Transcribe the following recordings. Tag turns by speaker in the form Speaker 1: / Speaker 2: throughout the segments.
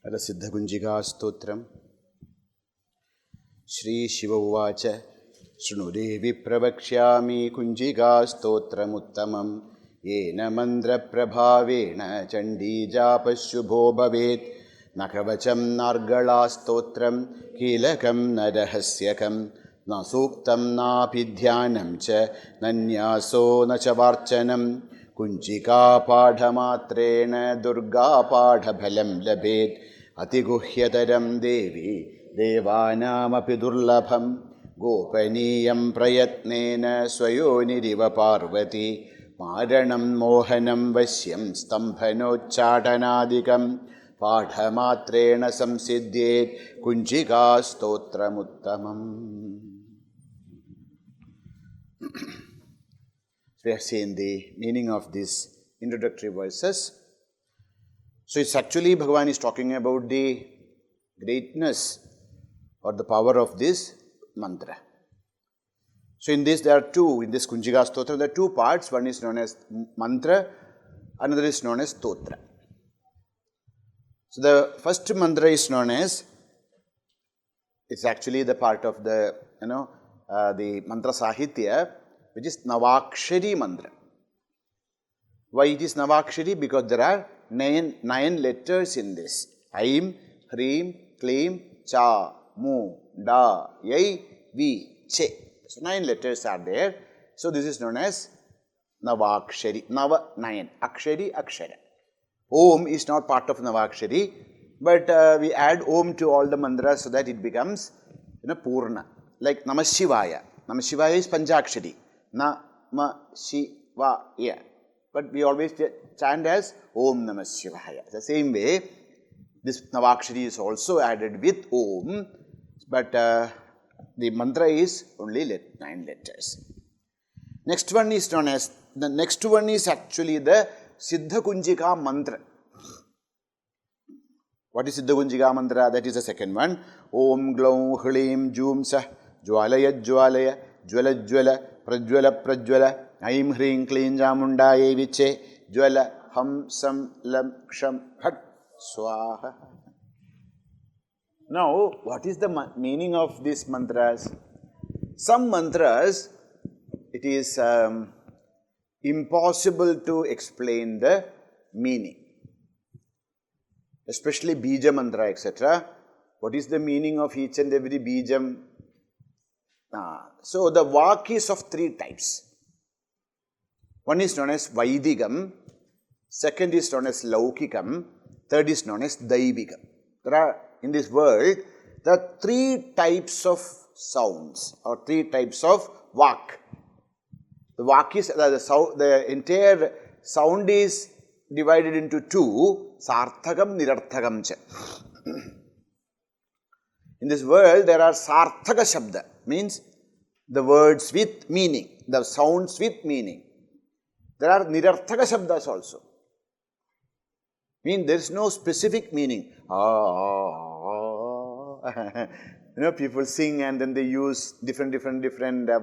Speaker 1: Siddha Kunjika Stotram. Shri Shiva Uvacha Shunu Devi Pravakshyami Kunjika Stotram Uttamam Yena Mandra Prabhavena Chandi Japashubho Bhavet Nakavacham Nargala Stotram Kilakam Narahasyakam Nasuktam Napidhyanam Cha Nanyaso Nachavarchanam Kunjika Padhamatrena Durga Padhabhalam Labhet Atiguhyataram Devi Devanamapi Durlabham Gopaniyam Prayatnena Swayoniriva Parvati Maranam Mohanam Vasyam Stambhanochatanadikam Padhamatrena Samsiddhet Kunjika Stotramuttamam. We have seen the meaning of these introductory verses. So it's actually Bhagavan is talking about the greatness or the power of this mantra. So in this there are two, in this Kunjika Stotram there are two parts. One is known as mantra, another is known as stotra. So the first mantra is known as, it's actually the part of the, the mantra sahitya, which is Navakshari mantra. Why it is Navakshari? Because there are nine letters in this. Aim, Hrim, Klim, Cha, Mu, Da, Yai, Vi, Che. So 9 letters are there. So this is known as Navakshari. Nava, 9. Akshari, Akshara. Om is not part of Navakshari, but we add Om to all the mantras so that it becomes Purna. Like Namah Shivaya. Namah Shivaya is Panchakshari. Na-ma-shi-va-ya. But we always chant as Om Namah Shivaya. The same way, this Navakshari is also added with Om, but the mantra is only 9 letters. Next one is known as, the next one is actually the Siddha Kunjika mantra. What is Siddha Kunjika mantra? That is the second one. Om Glaum Hlim Jum Sah Jwalaya Jwalaya Jwala Jwala Prajwala Prajwala Aim Hring Kleen Jamunda Viche Jwala Ham Sam Lam Ksham Hat Swaha. Now, what is the meaning of these mantras? Some mantras, it is impossible to explain the meaning. Especially Bija mantra, etc. What is the meaning of each and every Bijam? So the vak is of 3 types. One is known as Vaidigam, second is known as Laukikam, third is known as Daivigam. There are, in this world, there are 3 types of sounds or 3 types of vak. The vak is, the entire sound is divided into 2, Sarthakam, Nirarthakam cha. In this world, there are Sarthaka Shabda, means the words with meaning, the sounds with meaning. There are Nirarthaka Shabdas also. Mean there is no specific meaning. People sing and then they use different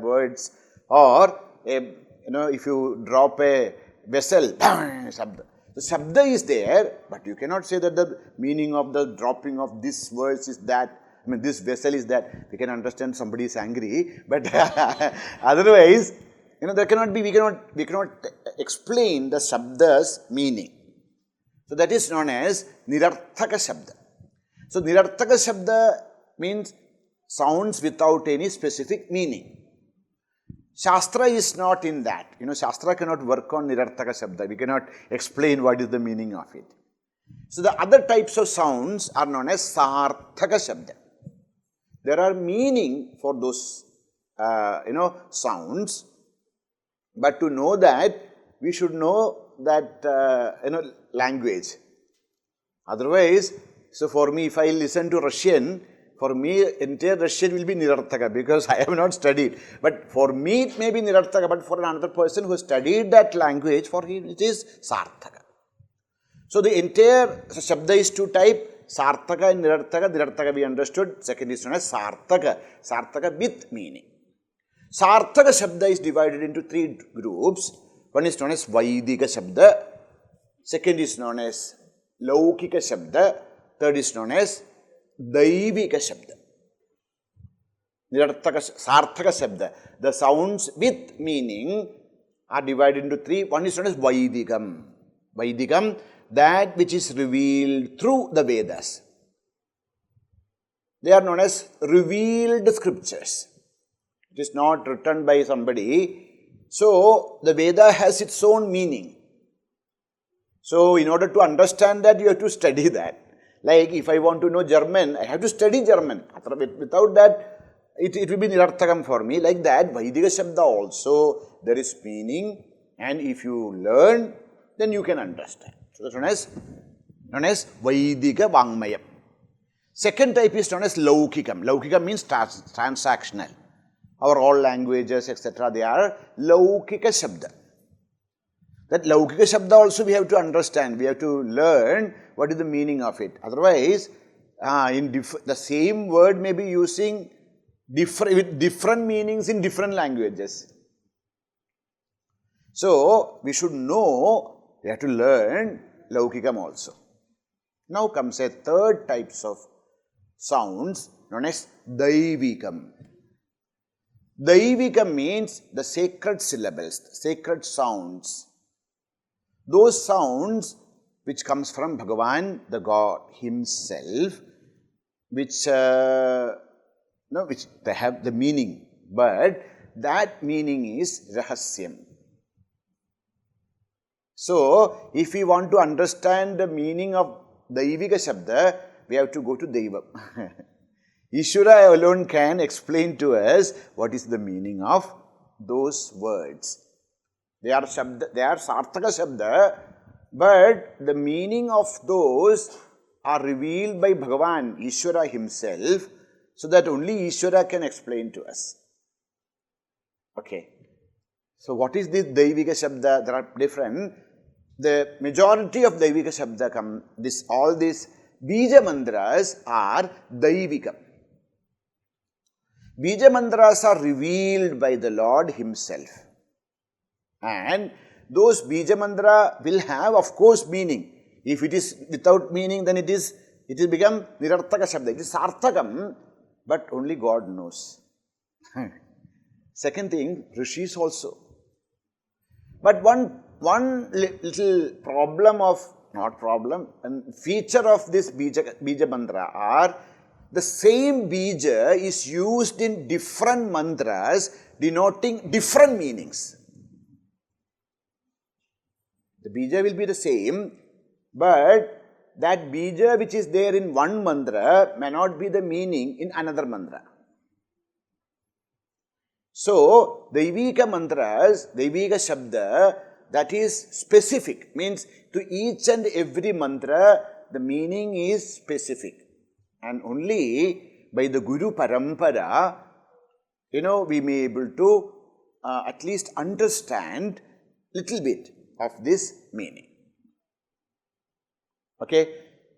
Speaker 1: words. Or, if you drop a vessel, Shabda. The Shabda is there, but you cannot say that the meaning of the dropping of this verse is that. I mean, this vessel is that. We can understand somebody is angry, but otherwise, there cannot be, we cannot explain the Shabda's meaning. So that is known as Nirarthaka Shabda. So Nirarthaka Shabda means sounds without any specific meaning. Shastra is not in that. Shastra cannot work on Nirarthaka Shabda. We cannot explain what is the meaning of it. So the other types of sounds are known as Sarthaka Shabda. There are meaning for those, sounds. But to know that, we should know that, language. Otherwise, so for me, if I listen to Russian, for me, entire Russian will be Nirarthaka because I have not studied. But for me, it may be Nirarthaka, but for another person who studied that language, for him it is Sarthaka. So the entire Shabda is 2 types, Sarthaka and Nirarthaka. Nirarthaka we understood. Second is known as Sarthaka. Sarthaka with meaning. Sarthaka Shabda is divided into 3 groups. One is known as Vaidika Shabda. Second is known as Laukika Shabda. Third is known as Daivika Shabda. Nirarthaka, Sarthaka Shabda. The sounds with meaning are divided into three. One is known as Vaidikam. Vaidikam, that which is revealed through the Vedas. They are known as revealed scriptures. It is not written by somebody. So, the Veda has its own meaning. So, in order to understand that, you have to study that. Like, if I want to know German, I have to study German. Without that, it will be nirarthakam for me. Like that, Vaidika Shabda also, there is meaning, and if you learn, then you can understand. So, that is known as Vaidika Vangmayam. Second type is known as Laukikam. Laukikam means transactional. Our all languages, etc., they are Laukika Shabda. That Laukika Shabda also we have to understand. We have to learn what is the meaning of it. Otherwise, the same word may be using with different meanings in different languages. So, we should know, we have to learn Laukikam also. Now comes a third types of sounds known as Daivikam. Daivikam means the sacred syllables, the sacred sounds. Those sounds which comes from Bhagavan, the God himself, which they have the meaning, but that meaning is rahasyam. So, if we want to understand the meaning of Daivika Shabda, we have to go to Deivam. Ishvara alone can explain to us what is the meaning of those words. They are Sarthaka Shabda, but the meaning of those are revealed by Bhagavan, Ishvara himself, so that only Ishvara can explain to us. Okay. So, what is this Daivika Shabda? There are different. The majority of Daivika Shabda all these Bija Mantras are Daivikam. Bija Mantras are revealed by the Lord himself. And those Bija Mantra will have, of course, meaning. If it is without meaning, then it will become Nirarthaka Shabda. It is Sarthakam, but only God knows. Second thing, Rishis also. But one little feature of this Bija Mantra are the same Bija is used in different mantras denoting different meanings. The Bija will be the same, but that Bija which is there in one mantra may not be the meaning in another mantra. So, Daivika Mantras, Daivika Shabda, that is specific, means to each and every mantra, the meaning is specific. And only by the Guru Parampara, we may be able to at least understand little bit of this meaning. Okay,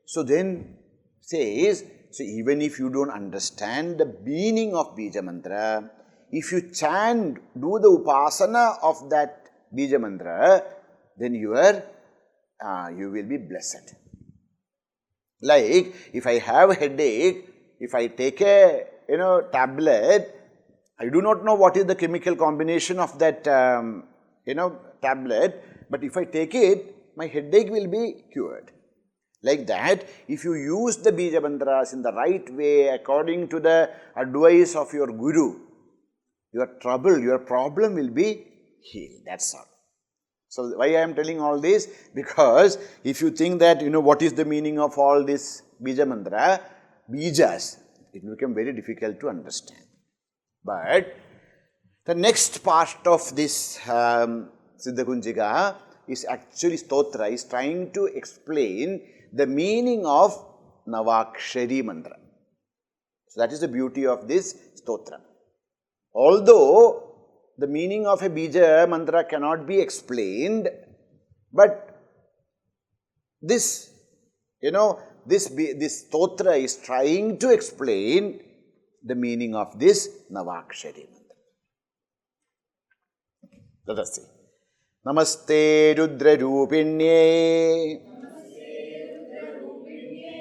Speaker 1: so then says, so even if you don't understand the meaning of Bija Mantra, if you chant, do the upasana of that Bija Mantra, then you will be blessed. Like, if I have a headache, if I take a tablet, I do not know what is the chemical combination of that tablet, but if I take it, my headache will be cured. Like that, if you use the Bija Mantras in the right way, according to the advice of your Guru, your problem will be healed. That's all. So, why I am telling all this? Because if you think that, what is the meaning of all this Bija Mantra, Bijas, it will become very difficult to understand. But the next part of this Siddha Kunjika is actually Stotra, is trying to explain the meaning of Navakshari Mantra. So, that is the beauty of this Stotra. Although the meaning of a Bija Mantra cannot be explained, but this Stotra is trying to explain the meaning of this Navakshari Mantra. Let us see. Namaste Rudra Rupinye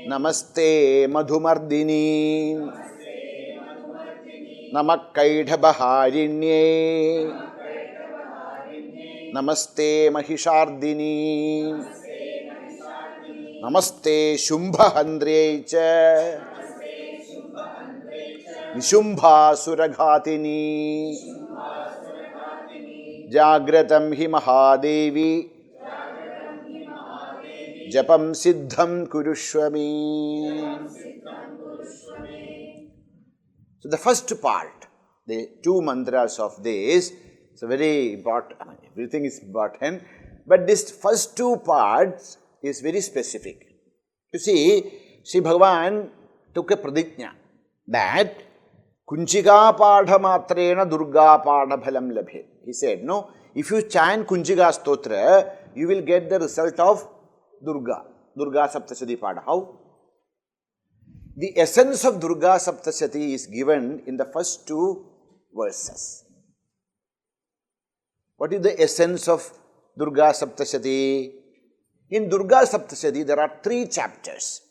Speaker 1: Namaste Madhumardini. Namakkaidhabharinye. Namaste Mahishardini. Namaste Shumbhandre cha. Nishubha Suraghatini. Jagratam hi Mahadevi. Japam Siddham Kurushvami. So the first part, the two mantras of this, it's a very important, everything is important, but this first two parts is very specific. You see, Sri Bhagavan took a pradijna that Kunjika Padhamatrena Durga Padhabhalam Labhe. He said, no, if you chant Kunjika Stotra, you will get the result of Durga Saptashati Pada. How? The essence of Durga Saptashati is given in the first two verses. What is the essence of Durga Saptashati? In Durga Saptashati, there are 3 chapters.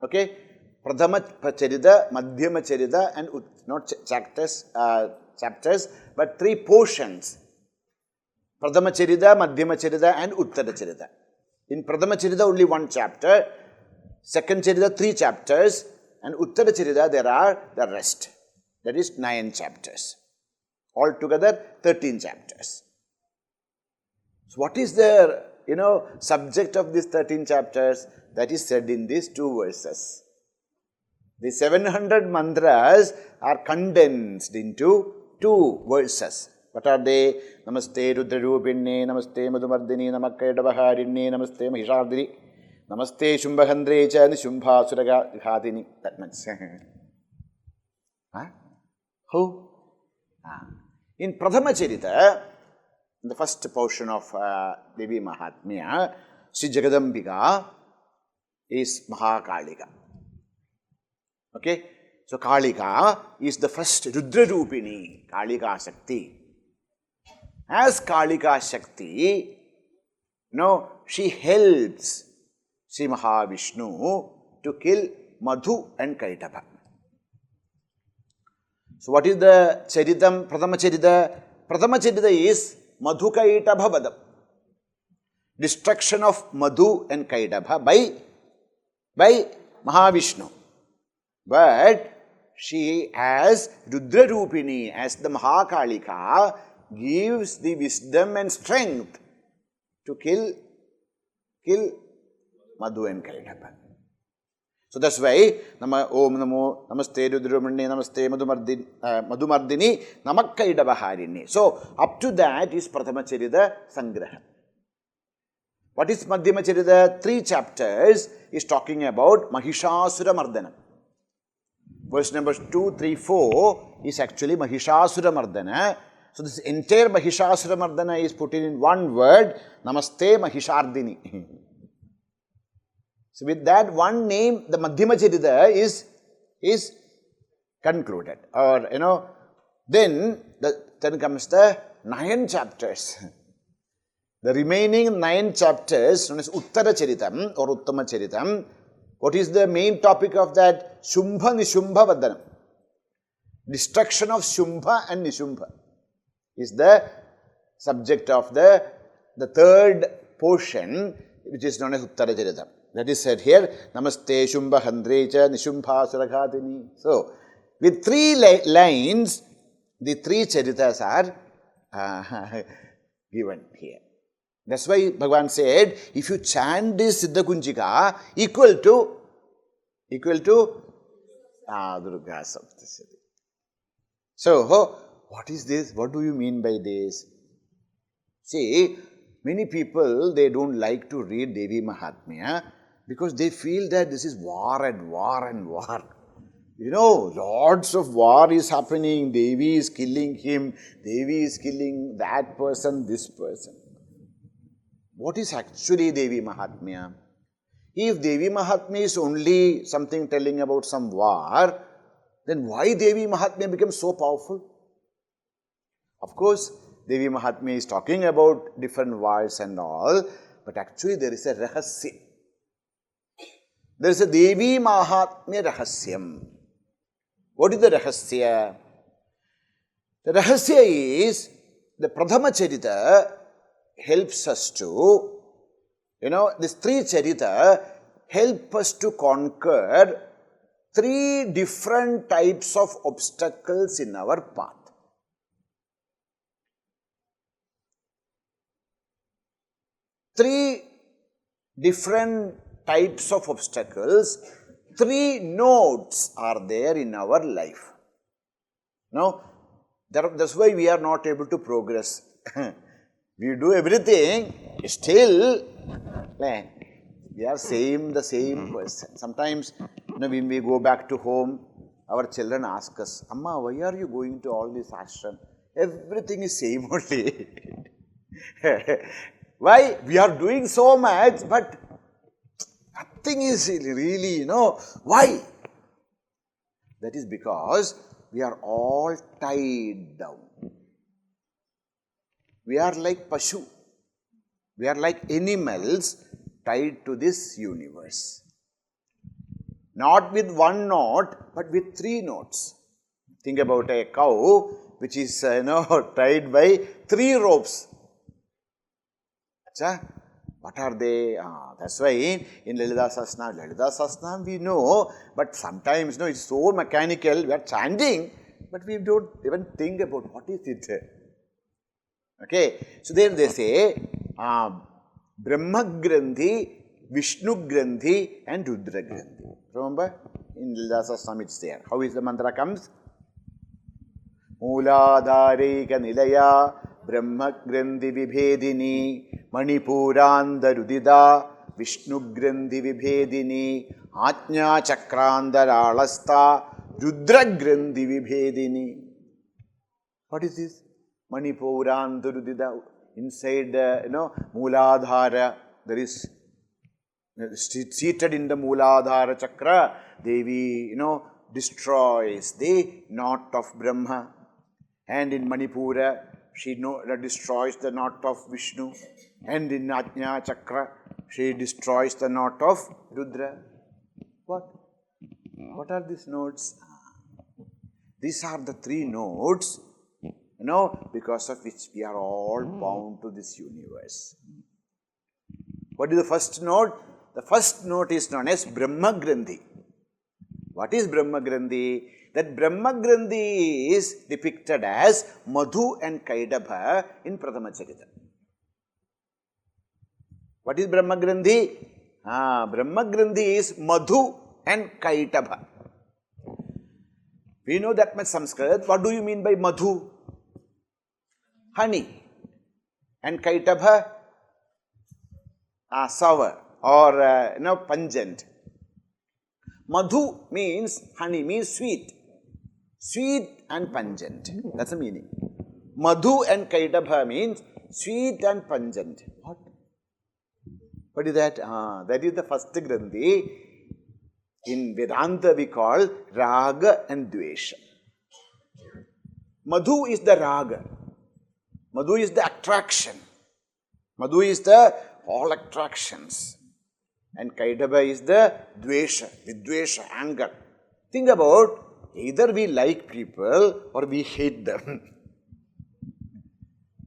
Speaker 1: Okay? Pradhama Charita, Madhyama Charita, and not chapters, but 3 portions. Pradhama Charita, Madhyama Charita, and Uttara Charita. In Pradhama Charita, only 1 chapter. Second Charita, 3 chapters. And Uttara Charita, there are the rest. That is 9 chapters. Altogether, 13 chapters. So, what is the subject of these 13 chapters? That is said in these 2 verses. The 700 mantras are condensed into 2 verses. What are they? Namaste Rudrarupinne, Namaste Madhumardini, Namakkaidavaharinne, Namaste Mahishardini, Namaste Shumbhandre cha Nishubha Suraghatini. That much. How? In Prathama Charita, the first portion of Devi Mahatmya, Sri Jagadambika is Mahakalika. Okay? So, Kalika is the first Rudrarupini, Kalika Shakti. As Kalika Shakti, she helps Sri Mahavishnu to kill Madhu and Kaitaba. So, what is the Charitam, Prathama Charita? Prathama Charita is Madhu Kaitaba Vadam. Destruction of Madhu and Kaitaba by Mahavishnu. But she as Rudrarupini, as the Mahakalika, gives the wisdom and strength to kill Madhu and Kaitaba. So that's why Om Namo Namaste Rudrarupini Namaste Madhumardini Namakkaidavaharini. So up to that is Prathama Charita Sangraha. What is Madhyama Charita? 3 chapters is talking about Mahishasura Mardana. Verse numbers 2, 3, 4 is actually Mahishasura Mardana. So this entire Mahishasura Mardana is put in one word, Namaste Mahishardini. So with that one name, the Madhyama Charita is concluded. Or then comes the 9 chapters. The remaining 9 chapters known as Uttara Charitam or Uttama Charitam. What is the main topic of that? Shumbha Nishumbha Vadanam. Destruction of Shumbha and Nishumbha is the subject of the 3rd portion, which is known as Uttara Charitam. That is said here, Namaste Shumbhandre cha Nishumbha Suraghatini. So, with 3 lines, the 3 charitas are given here. That's why Bhagavan said, if you chant this Siddha Kunjika, equal to Durga Saptashati. So, what is this? What do you mean by this? See, many people, they don't like to read Devi Mahatmya because they feel that this is war and war and war. Lots of war is happening. Devi is killing him. Devi is killing that person, this person. What is actually Devi Mahatmya? If Devi Mahatmya is only something telling about some war, then why Devi Mahatmya becomes so powerful? Of course, Devi Mahatmya is talking about different wars and all, but actually there is a rahasya. There is a Devi Mahatmya Rahasyam. What is the Rahasya? The Rahasya is the Prathama Charita helps us to, this three Charita help us to conquer three different types of obstacles in our path. Three different types of obstacles, three nodes are there in our life. Now, that's why we are not able to progress. We do everything, still we are the same person. Sometimes, when we go back to home, our children ask us, Amma, why are you going to all this ashram? Everything is same only. Why? We are doing so much, but nothing is really, why? That is because we are all tied down. We are like Pashu. We are like animals tied to this universe. Not with one knot, but with three knots. Think about a cow which is, tied by three ropes. What are they? That's why in Lalita Sahasranam we know, but sometimes it's so mechanical. We are chanting, but we don't even think about what is it. Okay, so then they say Brahma Grandhi, Vishnu Grandhi and Rudra Grandhi. Remember, in Lalita Sahasranam it's there. How is the mantra comes? Mooladharika Nilaya Brahma Grandhi Vibhedini Manipuranda Rudida Vishnu Grandhi Vibhedini Ajna Chakrandara Alasta Rudra Grandhi Vibhedini. What is this? Manipuranda Rudida. Inside, Mooladhara, there is seated in the Mooladhara Chakra, Devi, destroys the knot of Brahma. And in Manipura, she destroys the knot of Vishnu. And in Ajna Chakra, she destroys the knot of Rudra. What? What are these nodes? These are the three nodes, because of which we are all bound to this universe. What is the first node? The first node is known as Brahma Grandhi. What is Brahma Grandhi? That Brahma Grandhi is depicted as Madhu and Kaidabha in Prathama Charita. What is Brahma Grandhi? Brahma Grandhi is Madhu and Kaidabha. We know that much Sanskrit. What do you mean by Madhu? Honey. And Kaidabha? Sour or pungent. Madhu means honey, means sweet. Sweet and pungent. That's the meaning. Madhu and Kaidabha means sweet and pungent. What? What is that? That is the first Grandhi. In Vedanta we call Raga and Dvesha. Madhu is the Raga. Madhu is the attraction. Madhu is the all attractions. And Kaidabha is the Dvesha, Vidvesha, anger. Think about, either we like people or we hate them.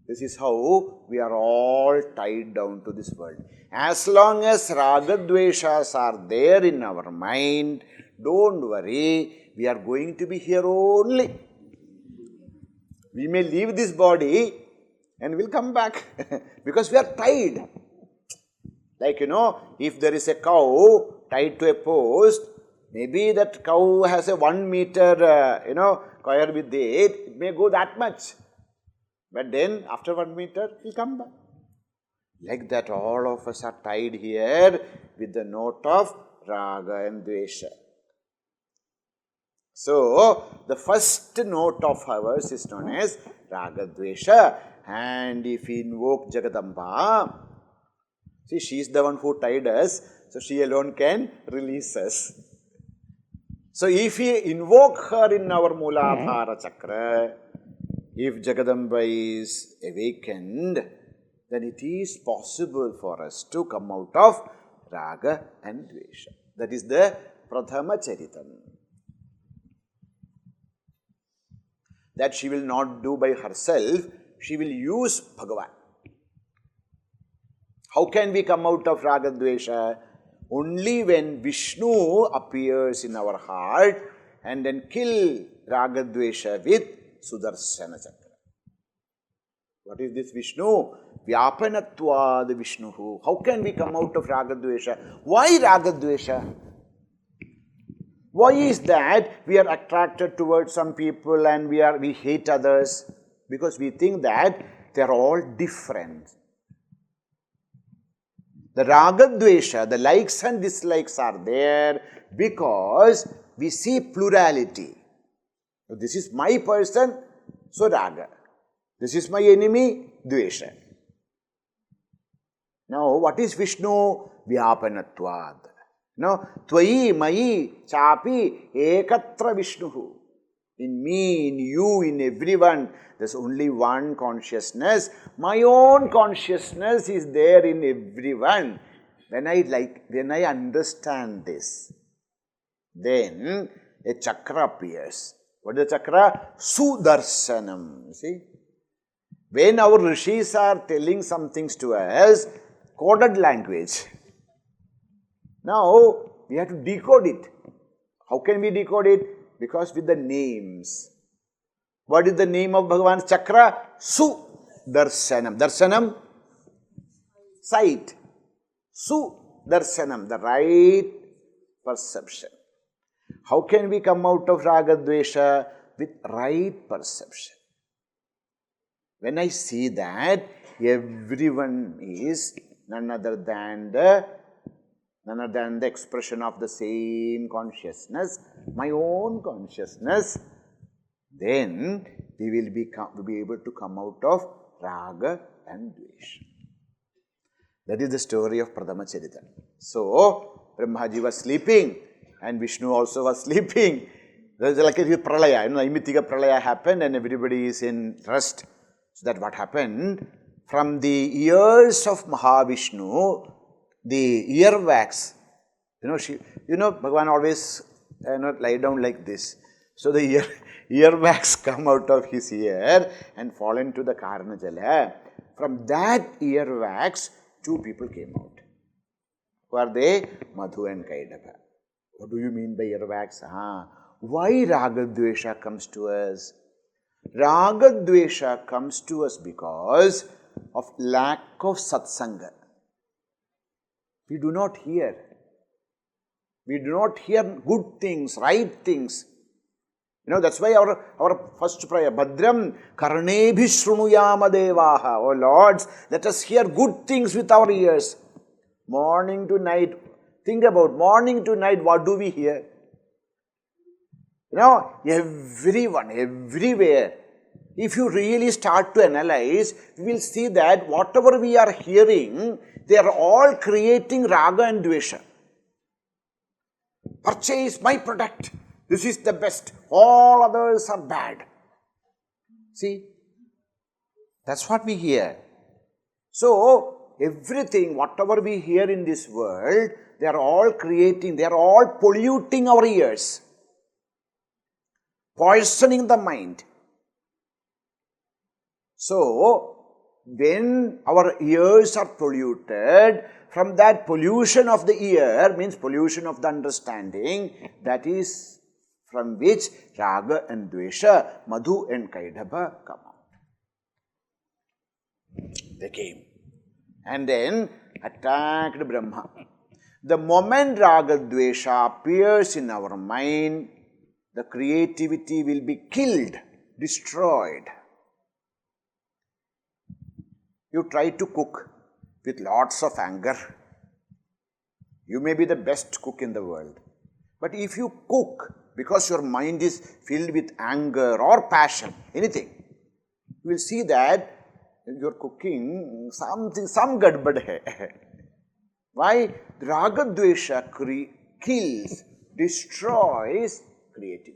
Speaker 1: This is how we are all tied down to this world. As long as Raga Dveshas are there in our mind, don't worry, we are going to be here only. We may leave this body and we'll come back because we are tied. Like, if there is a cow tied to a post, maybe that cow has a 1 meter, coil with it, it may go that much. But then, after 1 meter, it will come back. Like that, all of us are tied here with the note of Raga and Dvesha. So, the first note of ours is known as Raga Dvesha. And if we invoke Jagadamba, see, she is the one who tied us, so she alone can release us. So, if we invoke her in our Mooladhara Chakra, if Jagadamba is awakened, then it is possible for us to come out of Raga and Dvesha. That is the Prathama Charitam. That she will not do by herself, she will use Bhagavan. How can we come out of Raga Dvesha? Only when Vishnu appears in our heart and then kill Raga Dvesha with Sudarshana Chakra. What is this Vishnu? Vyapanatvad Vishnuhu. How can we come out of Raga Dvesha? Why Raga Dvesha? Why is that we are attracted towards some people and we hate others? Because we think that they are all different. The Raga Dvesha, the likes and dislikes are there because we see plurality. This is my person, so Raga. This is my enemy, Dvesha. Now, what is Vishnu? Vyapanatvad. No, Tvayi, Mayi, Chapi, Ekatra Vishnuhu. In me, in you, in everyone, there's only one consciousness. My own consciousness is there in everyone. When I understand this, then a chakra appears. What is the chakra? Sudarshanam. You see? When our rishis are telling some things to us, coded language. Now, we have to decode it. How can we decode it? Because with the names. What is the name of Bhagavan's chakra? Su-darshanam. Darshanam? Sight. Su-darshanam, the right perception. How can we come out of Raga Dvesha? With right perception. When I see that everyone is none other than the expression of the same consciousness, my own consciousness, then we will be able to come out of Raga and Dvesha. That is the story of Prathama Charita. So, Brahmaji was sleeping and Vishnu also was sleeping. There was like a pralaya, Imitika pralaya happened and everybody is in rest. So that what happened? From the ears of Mahavishnu, the earwax, Bhagavan always lie down like this. So the earwax come out of his ear and fall into the Karna Jala. From that earwax, two people came out. Who are they? Madhu and Kaidava. What do you mean by earwax? Why Raga Dvesha comes to us? Raga Dvesha comes to us because of lack of satsanga. We do not hear. We do not hear good things, right things. That's why our first prayer, Bhadram Karnebhi Shrunuyama Devaha. Oh Lords, let us hear good things with our ears. Morning to night. Think about morning to night, what do we hear? Everyone, everywhere. If you really start to analyze, you will see that whatever we are hearing, they are all creating Raga and Dvesha. Purchase my product. This is the best. All others are bad. See? That's what we hear. So, everything, whatever we hear in this world, they are all creating, they are all polluting our ears. Poisoning the mind. So, when our ears are polluted, from that pollution of the ear, means pollution of the understanding, that is from which Raga and Dvesha, Madhu and Kaidava come out. They came and then attacked Brahma. The moment Raga Dvesha appears in our mind, the creativity will be killed, destroyed. You try to cook with lots of anger. You may be the best cook in the world. But if you cook because your mind is filled with anger or passion, anything, you will see that you are cooking something, some gadbad hai. Why? Raga Dvesha kills, destroys creativity.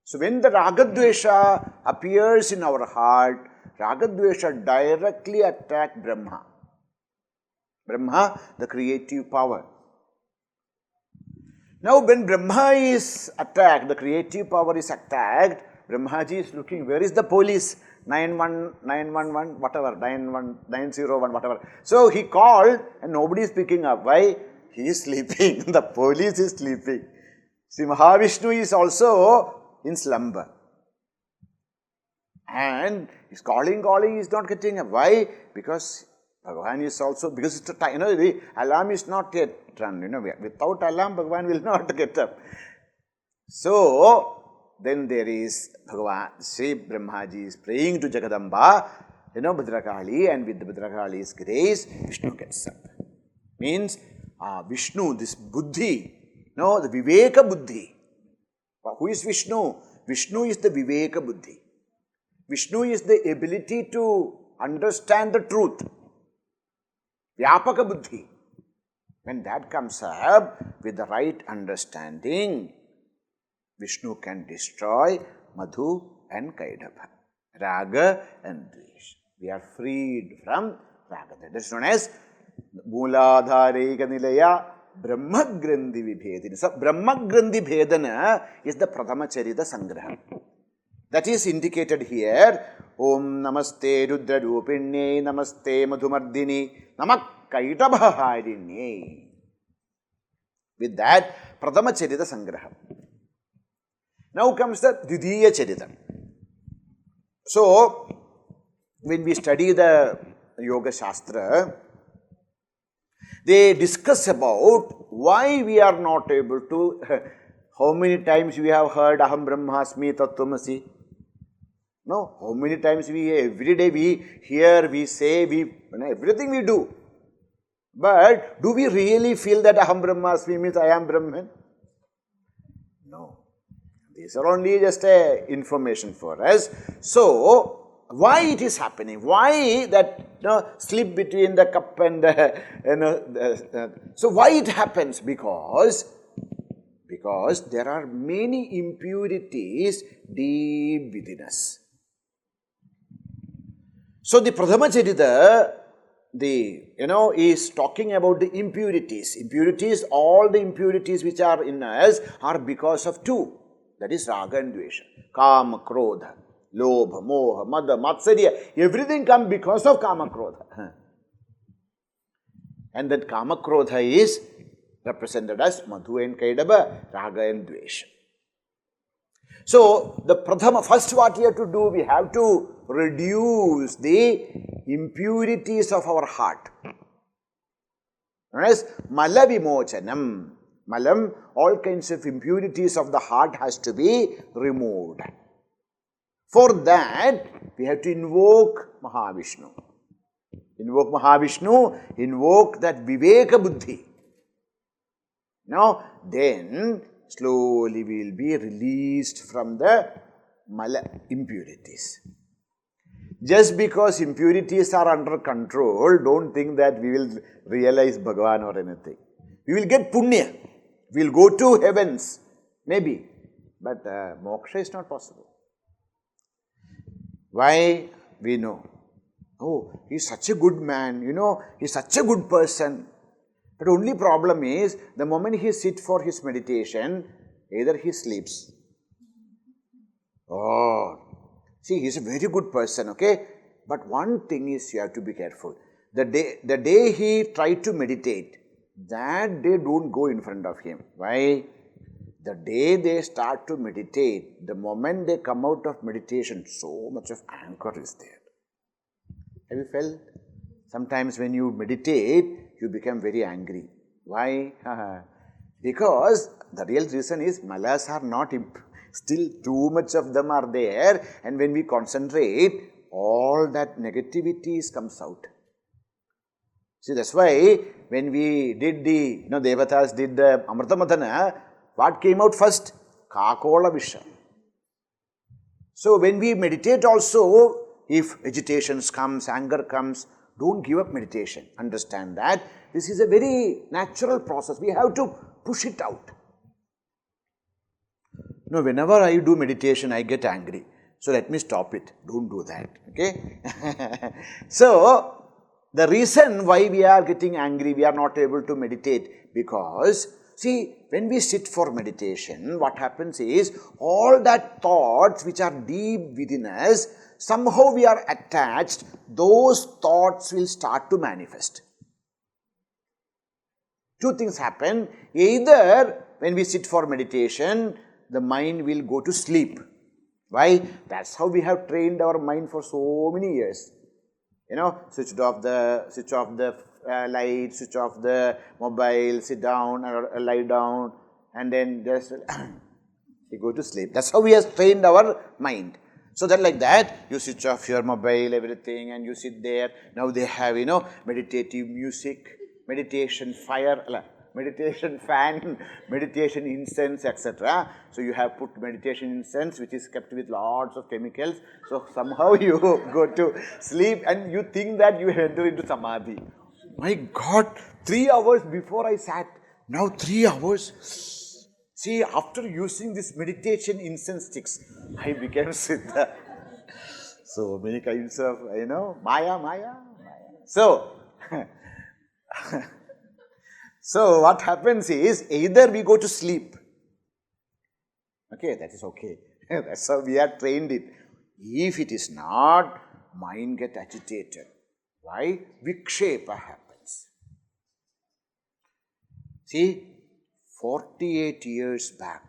Speaker 1: So when the Raga Dvesha appears in our heart, Raga Dvesha directly attack Brahma. Brahma, the creative power. Now when Brahma is attacked, the creative power is attacked, Brahmaji is looking, where is the police? 911, whatever, 901, whatever. So he called and nobody is picking up. Why? He is sleeping. The police is sleeping. See, Mahavishnu is also in slumber. And he's calling, he's not getting up. Why? Because Bhagavan is also, because it's a time, the alarm is not yet run. Without alarm, Bhagavan will not get up. So, then there is Bhagavan, Sri Brahmaji is praying to Jagadamba, Bhadrakali, and with the Bhadrakali's grace, Vishnu gets up. Means, Vishnu, this Buddhi, the Viveka Buddhi. Who is Vishnu? Vishnu is the Viveka Buddhi. Vishnu is the ability to understand the truth. Vyapaka Buddhi. When that comes up with the right understanding, Vishnu can destroy Madhu and Kaidabha, Raga and Dvesh. We are freed from Raga. That is known as Mooladhareka Nilaya Brahmagrandhi Vibhedana. So, Brahmagrandhi Bhedana is the Prathama Charita Sangraha. That is indicated here. Om Namaste Rudra Rupinne Namaste Madhumardini Namak Kaitabhaharinne. With that, Prathama Charita Sangraha. Now comes the Dvidiya Charita. So, when we study the Yoga Shastra, they discuss about why we are not able to, how many times we have heard Aham Brahmasmi Tattvamasi. No, how many times every day we hear, we say, everything we do. But do we really feel that Aham Brahmasmi means I am Brahman? No. These are only just information for us. So, why it is happening? Why that slip between the cup and the, so why it happens? Because there are many impurities deep within us. So the Prathama Charita, is talking about the impurities. Impurities, all the impurities which are in us are because of two. That is Raga and Dvesha. Kama, Krodha, Lobha, Moha, Mada, Matsarya. Everything comes because of Kama, Krodha. And that Kama, Krodha is represented as Madhu and Kaidabha, Raga and Dvesha. So, the Prathama, first what we have to do, we have to reduce the impurities of our heart. Whereas, Mala Vimochanam. Malam, all kinds of impurities of the heart has to be removed. For that, we have to invoke Mahavishnu. Invoke Mahavishnu, invoke that Viveka Buddhi. Then slowly we will be released from the Mala impurities. Just because impurities are under control, don't think that we will realize Bhagavan or anything. We will get punya. We will go to heavens, maybe. But moksha is not possible. Why? We know. Oh, he is such a good man, he is such a good person. But only problem is, the moment he sits for his meditation, either he sleeps. Oh, see, he is a very good person, okay? But one thing is, you have to be careful. The day he tried to meditate, that day don't go in front of him. Why? The day they start to meditate, the moment they come out of meditation, so much of anger is there. Have you felt? Sometimes when you meditate, you become very angry. Why? Because the real reason is malas are not, still too much of them are there, and when we concentrate, all that negativities comes out. See, that's why when we did the, Devatas did the Amrita Madhana, what came out first? Kakola Visha. So when we meditate also, if agitations comes, anger comes, don't give up meditation. Understand that this is a very natural process. We have to push it out. Whenever I do meditation, I get angry. So let me stop it. Don't do that. Okay? So, The reason why we are getting angry, we are not able to meditate, because see, when we sit for meditation, what happens is all that thoughts which are deep within us, somehow we are attached, those thoughts will start to manifest. Two things happen. Either when we sit for meditation, the mind will go to sleep. Why? That's how we have trained our mind for so many years. Switch off the light, switch off the mobile, sit down or lie down, and then just we go to sleep. That's how we have trained our mind. So that like that, you switch off your mobile, everything, and you sit there. Now they have, meditative music, meditation fire, meditation fan, meditation incense, etc. So you have put meditation incense, which is kept with lots of chemicals. So somehow you go to sleep and you think that you enter into samadhi. My God, 3 hours before I sat, now 3 hours. See, after using this meditation incense sticks, I became Siddha. So many kinds of, Maya. So, so what happens is, either we go to sleep. Okay, that is okay. That's how we have trained it. If it is not, mind get agitated. Why? Vikshepa happens. See, 48 years back,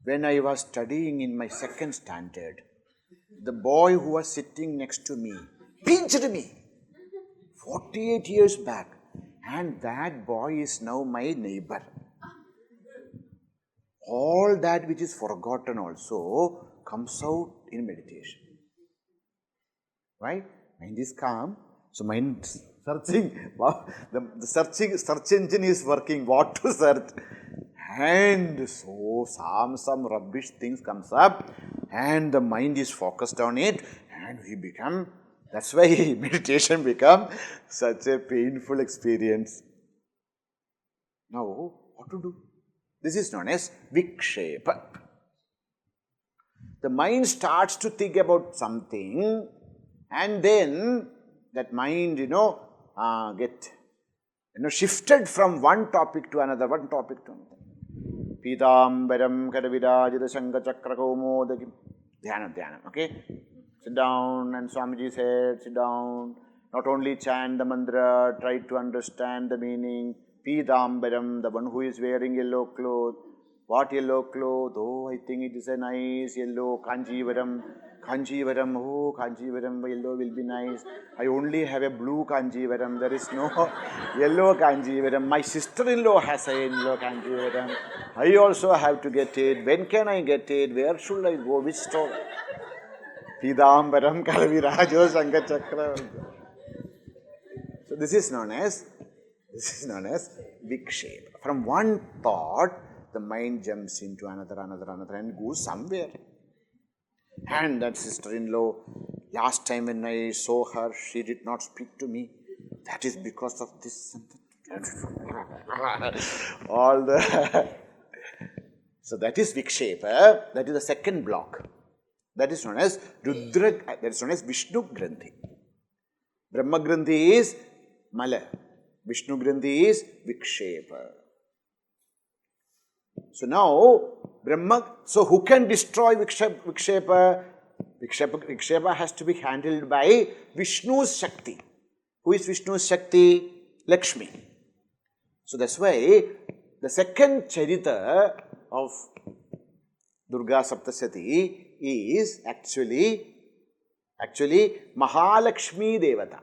Speaker 1: when I was studying in my second standard, the boy who was sitting next to me pinched me. 48 years back. And that boy is now my neighbor. All that which is forgotten also comes out in meditation. Right? Mind is calm. So mind searching. Wow, the search engine is working. What to search? And so some rubbish things comes up, and the mind is focused on it, and we become. That's why meditation becomes such a painful experience. Now, what to do? This is known as vikshepa. The mind starts to think about something, and then that mind, get shifted from one topic to another. Pitambaram kadavirajita sanga chakra kaumodaki. Dhyana. Okay? Sit down, and Swamiji said, sit down. Not only chant the mantra, try to understand the meaning. Pitambaram, the one who is wearing yellow cloth. What yellow cloth? Oh, I think it is a nice yellow. Kanjivaram, oh, Kanjivaram, yellow will be nice. I only have a blue Kanjivaram. There is no yellow Kanjivaram. My sister-in-law has a yellow Kanjivaram. I also have to get it. When can I get it? Where should I go? Which store? Pidambaram Kalavirajo Sankachakra. So this is known as vikshepa. From one thought, the mind jumps into another and goes somewhere. And that sister-in-law, last time when I saw her, she did not speak to me. That is because of this and that. All the so that is vikshepa. That is the second block. That is known as that is known as Vishnu Granthi. Brahma Granthi is Mala. Vishnu Granthi is Vikshepa. So now, so who can destroy Vikshepa? Vikshepa has to be handled by Vishnu's Shakti. Who is Vishnu's Shakti? Lakshmi. So that's why the second charita of Durga Saptashati is actually Mahalakshmi Devata.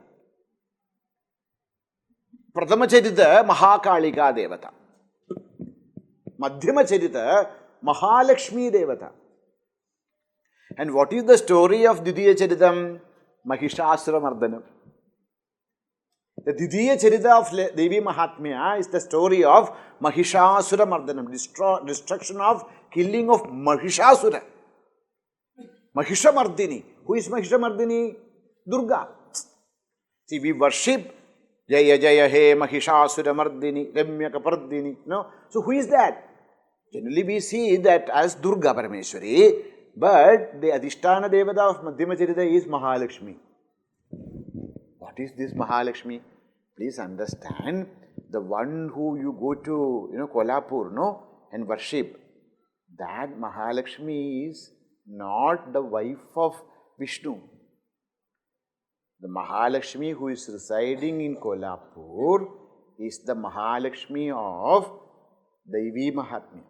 Speaker 1: Prathama Charita Mahakalika Devata. Madhyama Charita Mahalakshmi Devata. And what is the story of Ditiya Charitam? Mahishasura Mardhanam. The Ditiya Charita of Devi Mahatmya is the story of Mahishasura Mardhanam, destruction of killing of Mahishasura. Mahishamardini. Who is Mahishamardini? Durga. See, we worship Jaya Jaya He Mahishasura Mardini, Ramya Kapardini. No? So who is that? Generally we see that as Durga Parameshwari, but the Adhisthana Devata of Madhyama Charita is Mahalakshmi. what is this Mahalakshmi? Please understand, the one who you go to, Kolhapur, no, and worship, that Mahalakshmi is not the wife of Vishnu. The Mahalakshmi who is residing in Kolhapur is the Mahalakshmi of Devi Mahatmya.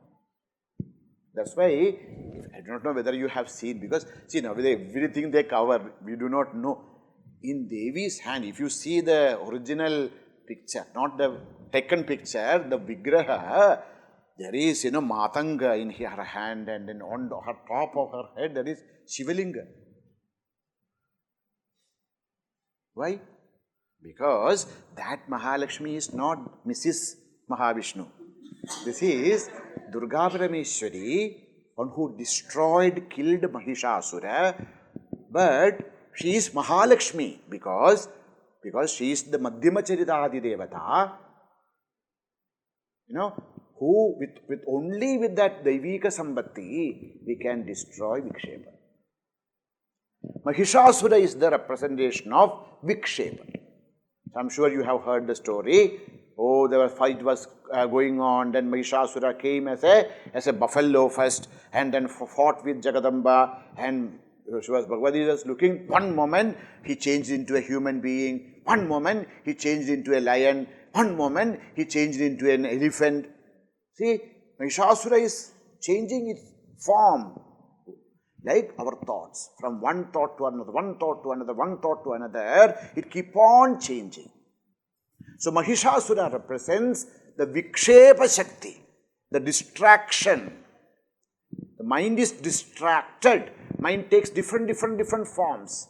Speaker 1: That's why, I don't know whether you have seen, because see now everything they cover, we do not know. In Devi's hand, if you see the original picture, not the taken picture, the Vigraha, there is, Matanga in her hand, and then on her top of her head there is Shivalinga. Why? Because that Mahalakshmi is not Mrs. Mahavishnu. This is Durga Parameshwari, one who killed Mahishasura, but she is Mahalakshmi because she is the Madhyama Charitadi Devata, who only with that Daivika Sambhati we can destroy Vikshepa. Mahishasura is the representation of Vikshepa. So I'm sure you have heard the story. Oh, there was fight was going on, then Mahishasura came as a buffalo first, and then fought with Jagadamba, and Bhagavad was looking. One moment he changed into a human being, one moment he changed into a lion, one moment he changed into an elephant. See, Mahishasura is changing its form like our thoughts. From one thought to another, one thought to another, one thought to another, it keep on changing. So Mahishasura represents the Vikshepa Shakti, the distraction. The mind is distracted. Mind takes different forms.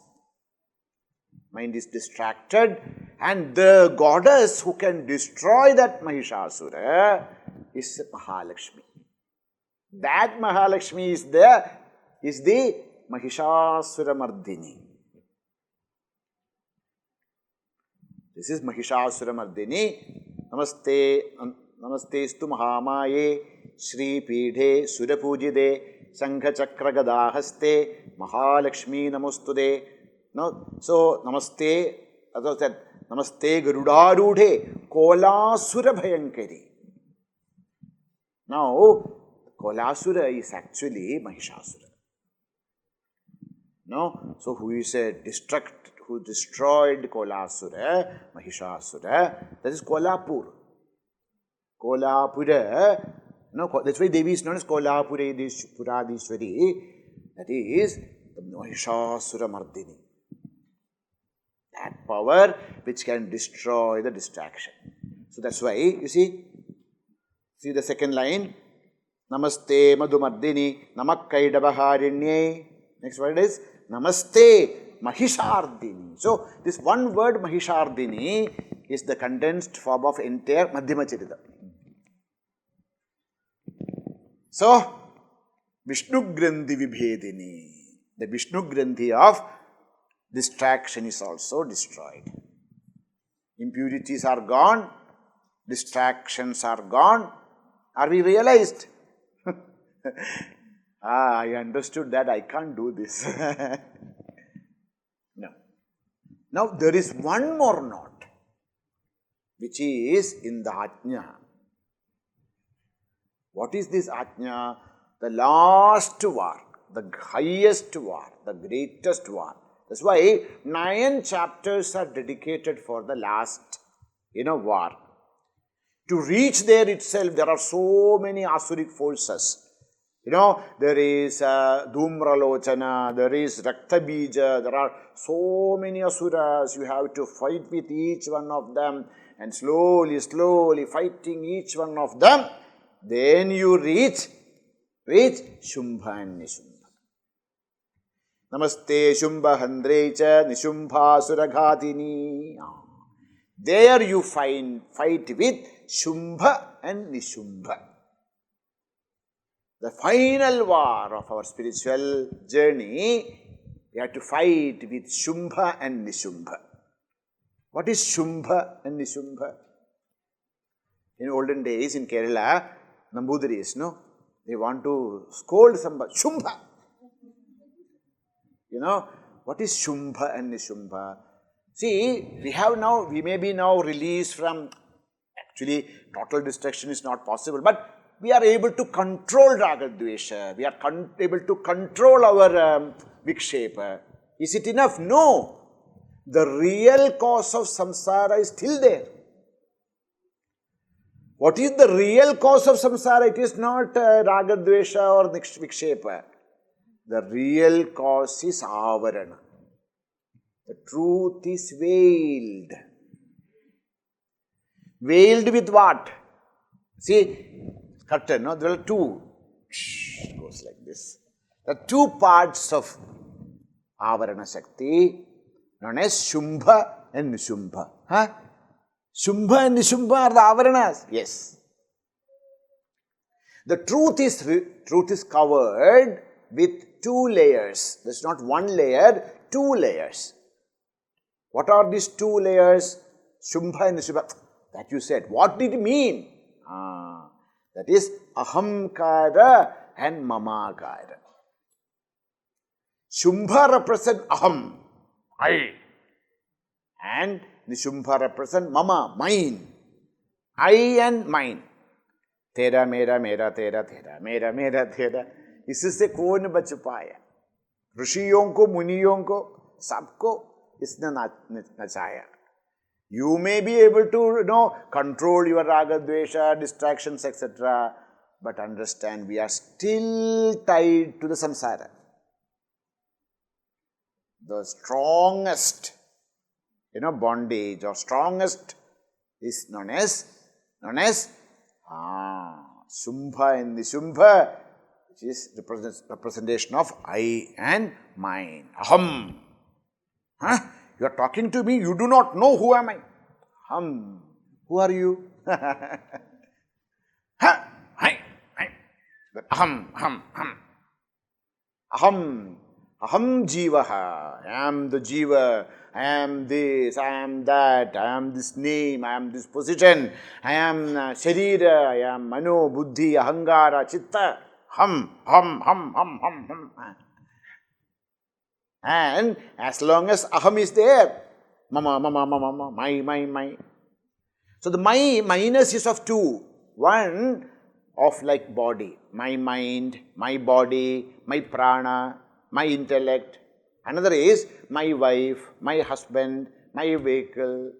Speaker 1: Mind is distracted, and the goddess who can destroy that Mahishasura is Mahalakshmi. That Mahalakshmi is the Mahishasura Mardini. This is Mahishasura Mardini. Namaste stu Mahamaye Shri Pidhe Surapujide Sangha Chakra Gadahaste Mahalakshmi Namostude. No, so Namaste, as I said, Namaste Garudarudhe Kolasura Bhayankari. Now, Kolasura is actually Mahishasura. No, so who is who destroyed Kolasura, Mahishasura, that is Kolhapur. Kolhapura, no, that's why Devi is known as Puradishwari, that is the Mahishasura Mardini. That power which can destroy the distraction. So that's why, you see the second line, Namaste Madhumardini Namakkaidabhaharinye. Next word is Namaste Mahishardini. So this one word Mahishardini is the condensed form of entire Madhyama Charita. So Vishnu Grandhi Vibhedini, the Vishnu Grandhi of distraction is also destroyed. Impurities are gone, distractions are gone. Are we realized? I understood that I can't do this. No. Now there is one more note, which is in the Ajna. What is this Ajna? The last war, the highest war, the greatest war. That's why 9 chapters are dedicated for the last, war. To reach there itself, there are so many Asuric forces. There is Dhumralochana, there is Raktabija, there are so many Asuras. You have to fight with each one of them, and slowly fighting each one of them. Then you reach Shumbha and Nishubha. Namaste Shumbha Handrecha Nishumbha Suraghatini. There you fight with Shumbha and Nishumbha. The final war of our spiritual journey, we have to fight with Shumbha and Nishumbha. What is Shumbha and Nishumbha? In olden days in Kerala, Nambudiris, they want to scold somebody. Shumbha! What is Shumbha and Nishumbha? See, we may be now released from, actually total destruction is not possible, but we are able to control Raga Dvesha, we are able to control our vikshepa. Is it enough? No. The real cause of samsara is still there. What is the real cause of samsara? It is not Raga Dvesha or vikshepa. The real cause is avarana. The truth is veiled. Veiled with what? See, curtain, no? There are two. It goes like this. The two parts of Avarana Shakti, known as Shumbha and Nishubha. Huh? Shumbha and Nishubha are the Avaranas. Yes. The truth is covered with two layers. There's not one layer, two layers. What are these two layers? Shumbha and Nishubha. That you said. What did it mean? That is Ahamkara and Mamakara. Shumbha represent Aham, I. And Nishubha represent Mama, mine. I and mine. Tera, mera, mera, tera, tera. Mera, mera, tera. इससे कौन बच पाया? ऋषियों को, मुनियों को, सबको इसने नचाया. You may be able to, control your raga, dvesha, distractions, etc. But understand, we are still tied to the samsara. The strongest, bondage or strongest is known as Shumbha and Nishubha, which is representation of I and mine. Aham. Huh? You are talking to me, you do not know who am I. Who are you? Aham. Aham jivaha. I am the jiva. I am this, I am that, I am this name, I am this position, I am sharira, I am mano, buddhi, ahangara, chitta. Hum. And as long as aham is there, mama, my. So the minus is of two. One of like body, my mind, my body, my prana, my intellect. Another is my wife, my husband, my vehicle.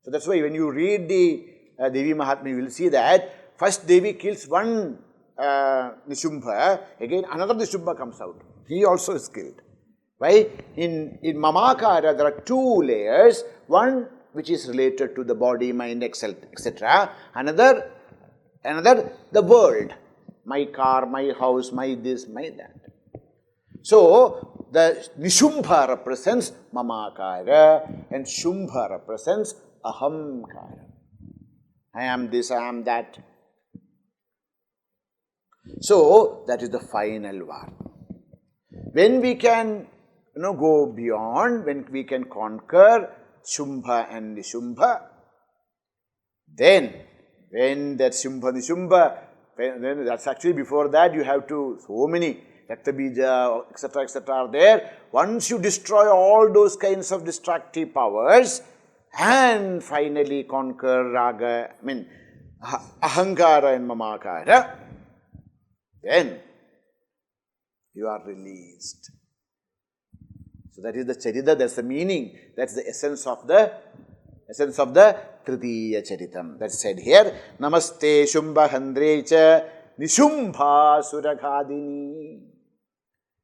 Speaker 1: So that's why when you read the Devi Mahatmya, you will see that first Devi kills one Nishubha, again another Nishubha comes out. He also is killed. Why? In Mamakara, there are two layers. One which is related to the body, mind, etc. Another, the world. My car, my house, my this, my that. So, the Nishubha represents Mamakara and Shumbha represents Ahamkara. I am this, I am that. So, that is the final one. When we can go beyond, when we can conquer Shumbha and Nishubha, then when that Shumbha, Nishubha, then that's actually before that you have to, so many Raktabija, etc., are there. Once you destroy all those kinds of destructive powers and finally conquer Raga, Ahankara and Mamakara, then you are released. So that is the Charita, that's the meaning, that's the essence of the Tritiya Charitam. That's said here. Namaste Shumbha Handrecha Nishubha Suraghadini.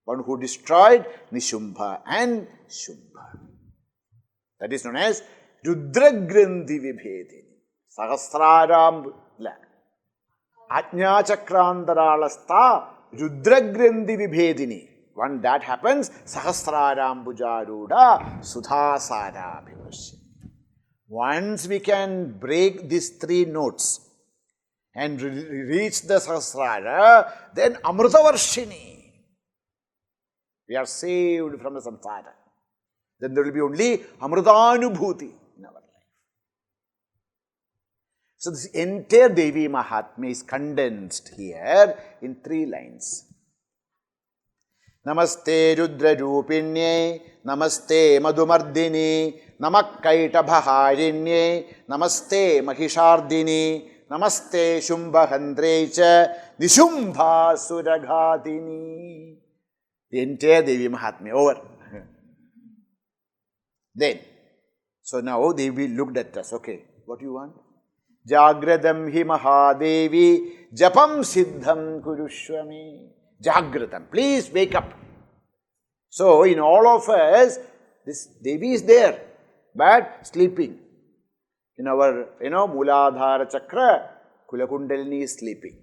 Speaker 1: One who destroyed Nishubha and Shumbha. That is known as Rudragrandhi Vibhedini. Sahasraram Ajna Chakrandaralasta Rudragrandhi Vibhedini. When that happens, Sahasraram Bujaruda Sudhasara Bhivasya. Once we can break these three notes and reach the Sahasrara, then Amrutavarshini. We are saved from the samsara. Then there will be only Amrutanubhuti in our life. So this entire Devi Mahatmya is condensed here in 3 lines. Namaste Rudra Rupinye, Namaste Madhumardini, Namakaitabhaharinnye, Namaste Mahishardini, Namaste Shumbhandrecha, Nishumbha Suraghadini. The entire Devi Mahatmya over. Then, so now Devi looked at us. Okay, what do you want? Jagradam hi Mahadevi, Japam Siddham Kurushwami. Jagradam, please wake up. So, in all of us, this Devi is there, but sleeping. In our, Muladhara Chakra, Kulakundalini is sleeping.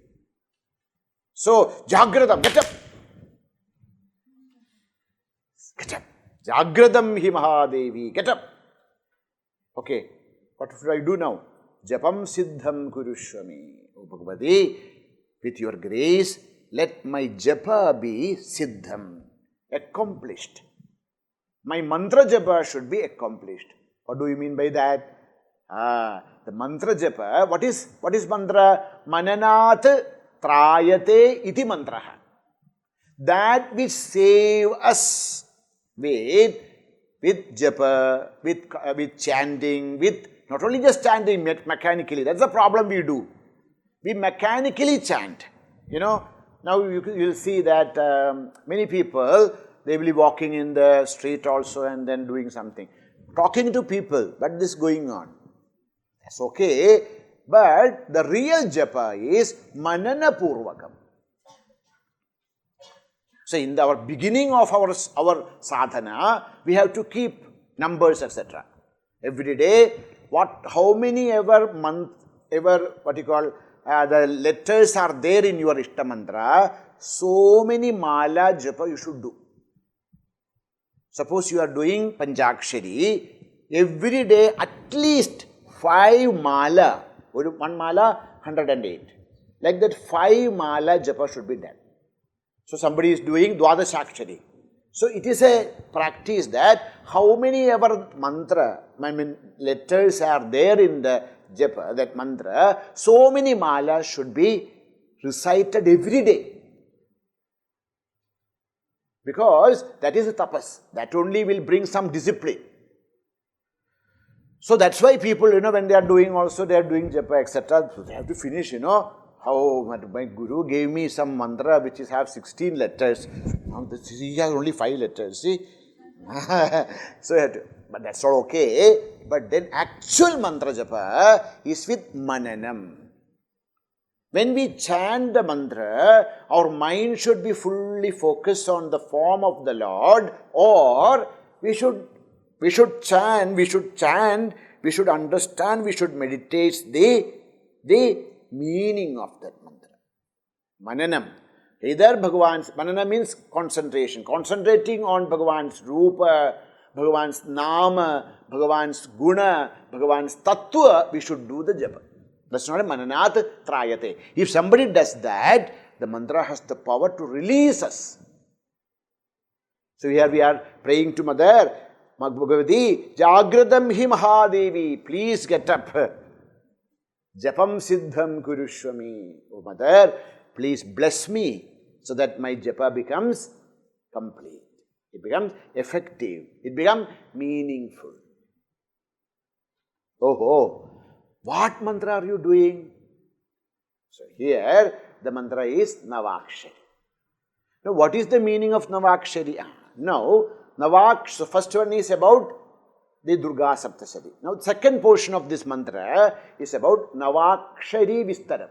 Speaker 1: So, Jagradam, get up. Get up. Jagradam hi Mahadevi, get up. Okay, what should I do now? Japam Siddham Kurushwami. O Bhagavati, with your grace, let my japa be Siddham, accomplished. My mantra japa should be accomplished. What do you mean by that? The mantra japa, what is mantra? Mananat trayate iti mantraha. That which save us with japa, with chanting, with not only just chanting mechanically. That's the problem we do. We mechanically chant. Now you'll see that many people, they will be walking in the street also and then doing something. Talking to people, but this going on. That's okay. But the real japa is manana purvakam. So in our beginning of our sadhana, we have to keep numbers, etc. Every day, how many ever the letters are there in your Ishta mantra, so many mala japa you should do. Suppose you are doing Panchakshari, every day at least 5 mala, one mala 108. Like that 5 mala japa should be done. So somebody is doing Dwadashakshari. So it is a practice that how many ever letters are there in the japa, that mantra, so many malas should be recited every day. Because that is a tapas. That only will bring some discipline. So that's why people, when they are doing also, they are doing japa, etc. So they have to finish, How my guru gave me some mantra which have 16 letters. Now he has only 5 letters, see. So but that's all okay. But then actual mantra japa is with mananam. When we chant the mantra, our mind should be fully focused on the form of the Lord, or we should chant, we should understand, we should meditate the meaning of that mantra. Mananam. Either Bhagavan's, manana means concentration. Concentrating on Bhagavan's Rupa, Bhagavan's Nama, Bhagavan's Guna, Bhagavan's Tattva, we should do the japa. That's not a mananat trayate. If somebody does that, the mantra has the power to release us. So here we are praying to Mother, Bhagavati, Jagradam hi Mahadevi, please get up. Japam Siddham Kurushwami. Oh Mother, please bless me so that my japa becomes complete. It becomes effective. It becomes meaningful. Oh, what mantra are you doing? So here the mantra is Navakshari. Now what is the meaning of Navakshari? Now, so first one is about the Durga Saptashati. Now, the second portion of this mantra is about Navakshari Vistaram.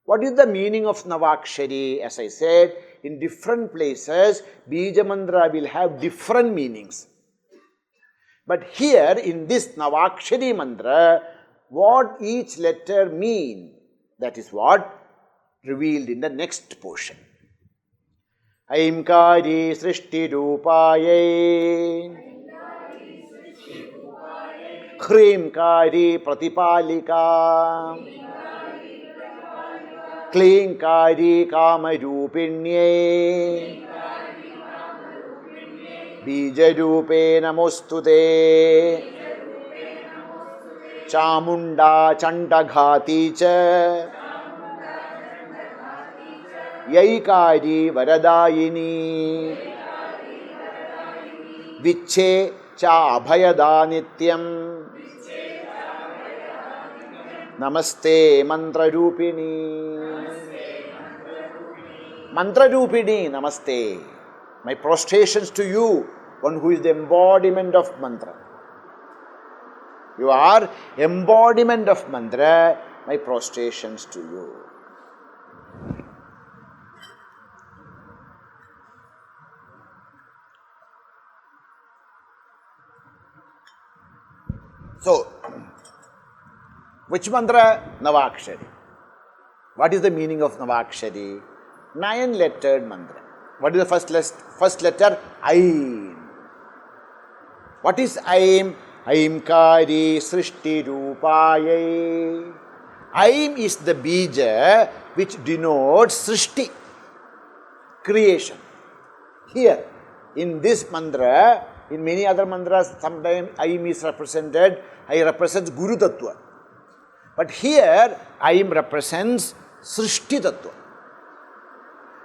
Speaker 1: What is the meaning of Navakshari? As I said, in different places, Bija mantra will have different meanings. But here, in this Navakshari mantra, what each letter mean, that is what revealed in the next portion. Aimkari Srishti Rupaye Hrimkari Pratipalika Klinkari Kamarupinye Bijarupe Namostute Chamunda Chandaghati Cha Yaikari Varadayini Viche cha abhayada nityam. Namaste mantra rupini. Mantra rupini, namaste. My prostrations to you, one who is the embodiment of mantra. You are embodiment of mantra, my prostrations to you. So, which mantra? Navakshari. What is the meaning of Navakshari? 9-lettered mantra. What is the first letter? Aim. What is Aim? Aimkari Srishti Rupayai. Aim is the bija which denotes Srishti, creation. Here, in this mantra, in many other mantras, sometimes Aim is represented, I represents Guru Tattva. But here, Aim represents Srishti Tattva.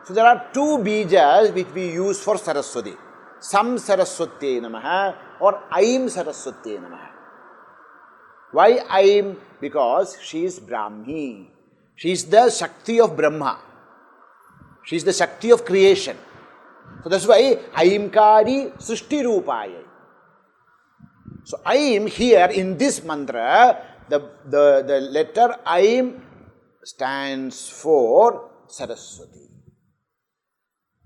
Speaker 1: So there are two bijas which we use for Saraswati. Sam Saraswati Namaha or Aim Saraswati Namaha. Why Aim? Because she is Brahmi. She is the Shakti of Brahma. She is the Shakti of creation. So that's why Aimkari Srishti Rupayai. So Aim here in this mantra, the letter Aim stands for Saraswati.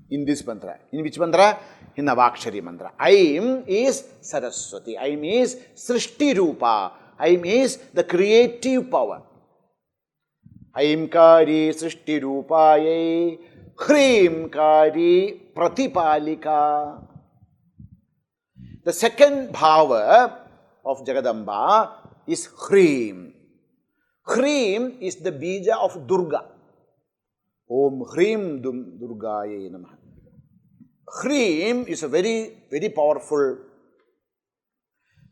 Speaker 1: In this mantra. In which mantra? In Navakshari mantra. Aim is Saraswati. Aim is Srishti Rupa. Aim is the creative power. Aimkari Srishti Rupayai. Hrimkari Pratipalika. The second bhava of Jagadamba is Hrim. Hrim is the bija of Durga. Om Hrim Durgaye Namaha. Hrim is a very, very powerful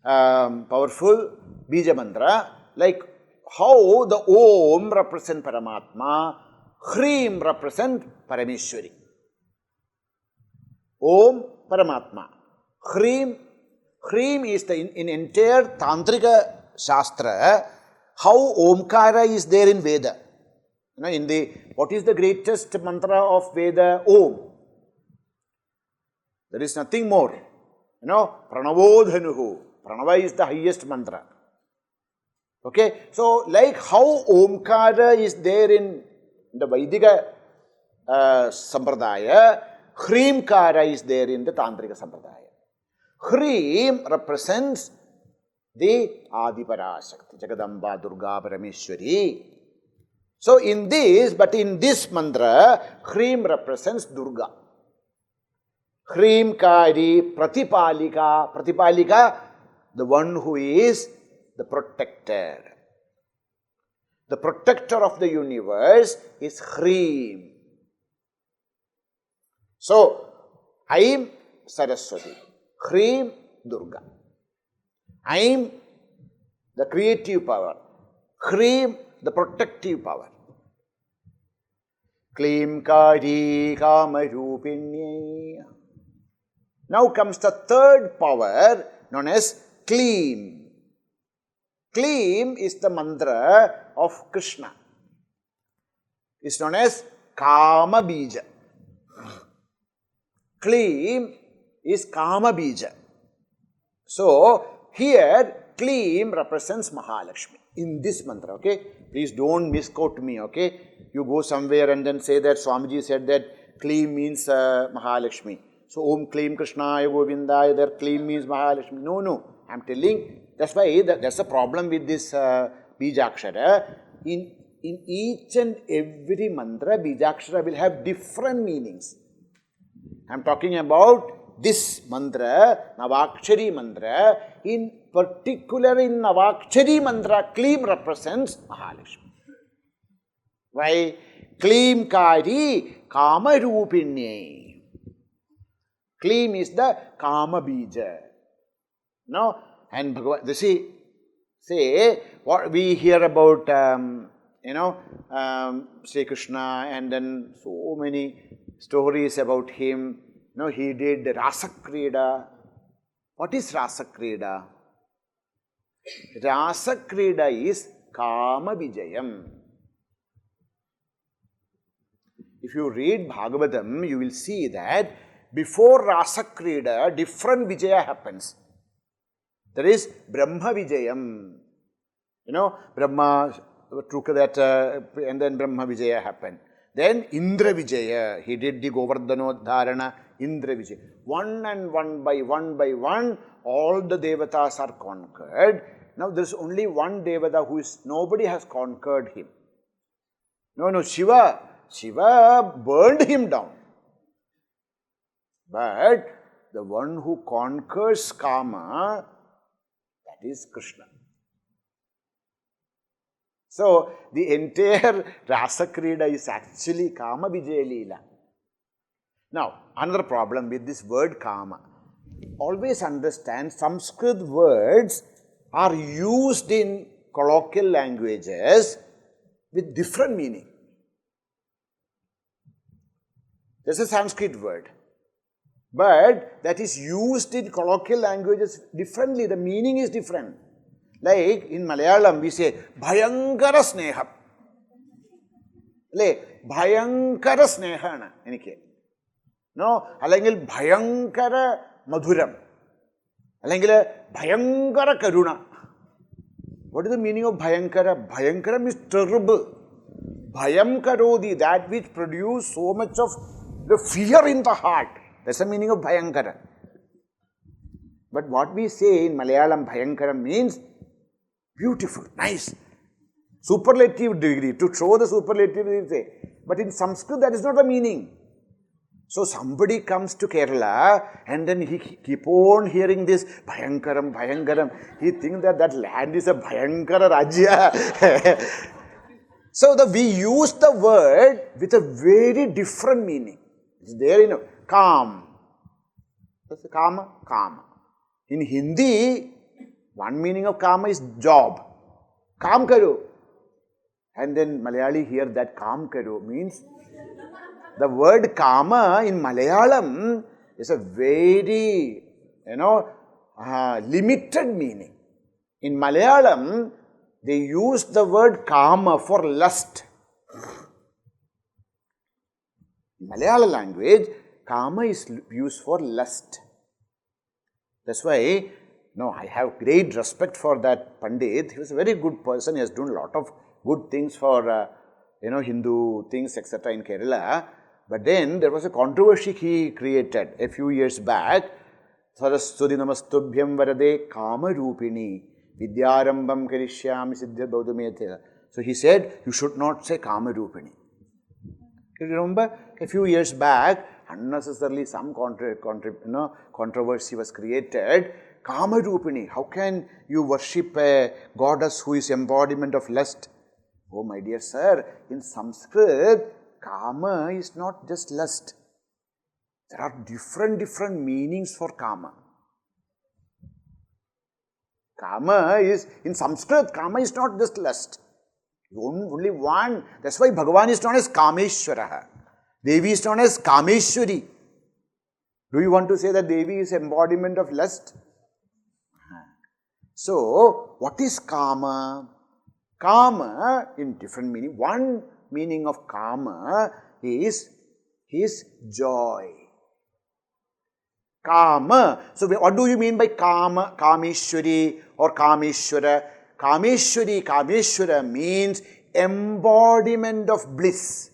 Speaker 1: bija mantra. Like how the Om represents Paramatma, Hrim represents Parameshwari. Om Paramatma. Hrim is in entire Tantrika Shastra, how Omkara is there in Veda. What is the greatest mantra of Veda? Om. There is nothing more. Pranavodhanuhu. Pranava is the highest mantra. Okay, so like how Omkara is there in the Vaidika Sampradaya, Hrimkara is there in the Tantrika Sampradaya. Hrim represents the Adiparashakti, Jagadamba, Durga, Parameshwari. So in this mantra, Hrim represents Durga. Hrimkari Pratipalika. Pratipalika, the one who is the protector. The protector of the universe is Hrim. So, Aim Saraswati. Hrim Durga. Aim the creative power. Hrim the protective power. Klim Kari Kamarupinye. Now comes the third power known as Klim. Klim is the mantra of Krishna. It's known as Kama Bija. Klim is Kama Bija. So, here Klim represents Mahalakshmi in this mantra, okay? Please don't misquote me, okay? You go somewhere and then say that Swamiji said that Klim means Mahalakshmi. So, Om Klim Krishnaya Govindaya, there Klim means Mahalakshmi. No. I'm telling, that's why there's a problem with this Bijakshara. In each and every mantra, Bijakshara will have different meanings. I'm talking about this mantra, Navakshari mantra. In particular, in Navakshari mantra, Klim represents Mahalakshmi. Why? Klim Kari Kama Rupinye. Klim is the Kama Bija. No? And Bhagavan, say what we hear about, Sri Krishna, and then so many stories about him. He did Rasa Krida. What is Rasa Krida? Rasa Krida is Kama Vijayam. If you read Bhagavatam, you will see that before Rasa Krida, different Vijaya happens. There is Brahma Vijayam. You know, Brahma took that and then Brahma Vijaya happened. Then Indra Vijaya, he did the Govardhanodharana, Indra Vijaya. One by one, all the Devatas are conquered. Now there is only one Devata who is, nobody has conquered him. No, Shiva burned him down. But the one who conquers Kama, that is Krishna. So, the entire Rasa Krida is actually Kama Vijaya Leela. Now, another problem with this word Kama. Always understand, Sanskrit words are used in colloquial languages with different meaning. There is a Sanskrit word, but that is used in colloquial languages differently. The meaning is different. Like in Malayalam, we say Bhayankara Sneham. Bhayankara Snehana. No, alangil Bhayankara Madhuram. Alangil Bhayankara Karuna. What is the meaning of Bhayankara? Bhayankara means terrible. Bhayam Karodi, that which produces so much of the fear in the heart. That's the meaning of Bhayankara. But what we say in Malayalam, Bhayankara means beautiful, nice, superlative degree. To show the superlative, we say. But in Sanskrit, that is not the meaning. So somebody comes to Kerala and then he keep on hearing this Bhayankaram, Bhayankaram. He thinks that that land is a Bhayankara Rajya. So we use the word with a very different meaning. It's there in calm. That's Kama, Kama. In Hindi, one meaning of Kama is job. Kaam karo. And then Malayali hear that Kaam karo means the word Kama in Malayalam is a very, limited meaning. In Malayalam, they use the word Kama for lust. In Malayalam language, Kama is used for lust. That's why, I have great respect for that Pandit. He was a very good person. He has done a lot of good things for, Hindu things, etc. in Kerala. But then there was a controversy he created a few years back. Saraswati namastubhyam varade kama rupini vidyarambam karishyami siddha baudhamete. So he said, you should not say kama rupini. You remember a few years back, unnecessarily some controversy was created. Kama rupini, how can you worship a goddess who is embodiment of lust? Oh my dear sir, in Sanskrit, Kama is not just lust. There are different meanings for Kama. Kama is, in Sanskrit, Kama is not just lust. Only one. That's why Bhagavan is known as Kameshwaraha. Devi is known as Kameshwari. Do you want to say that Devi is embodiment of lust? So, what is Kama? Kama in different meaning. One meaning of Kama is joy. Kama. So, what do you mean by Kama, Kameshwari or Kameshwara? Kameshwari, Kameshwara means embodiment of bliss.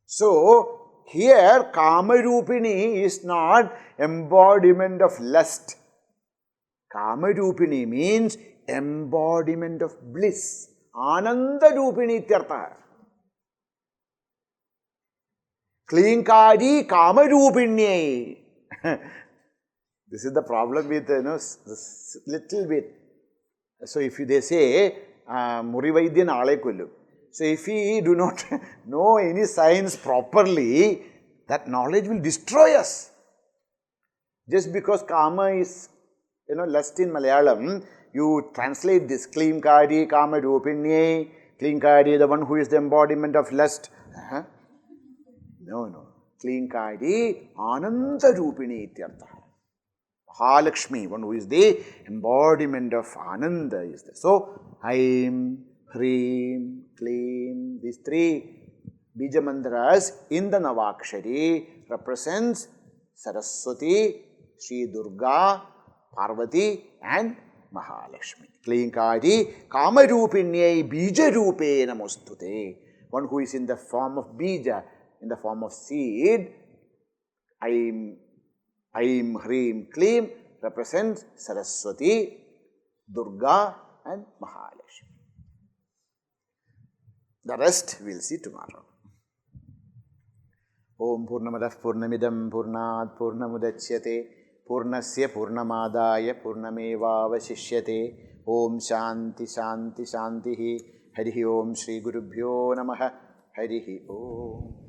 Speaker 1: So, here Kamarupini is not embodiment of lust. Kamarupini means embodiment of bliss. Ananda Rupini Tyartha. Klinkari Kamarupini. This is the problem with, this little bit. So, if they say, Murivaidyan Alekullu. So, if we do not know any science properly, that knowledge will destroy us. Just because Kama is, lust in Malayalam, you translate this, Klinkari Kama Rupinye, Klinkari, the one who is the embodiment of lust. No. Klinkari Ananda Rupini Ityartha. Mahalakshmi, one who is the embodiment of Ananda is there. So, Aim, Hreem, Kleem, these three Bija mantras in the Navakshari represents Saraswati, Sri Durga, Parvati and Mahalakshmi. Klinkari Kamarupinye Bija Rupe Namostute. One who is in the form of Bija, in the form of seed. Aim, Hreem, Kleem represents Saraswati, Durga and Mahalakshmi. The rest we will see tomorrow. Om Purnamadah Purnamidam Purnat Purnamudachyate Purnasya Purnamadaya Purnameva Vasishyate. Om Shanti Shanti Shantihi. Harihi Om Shri Gurubhyo Namaha. Harihi Om.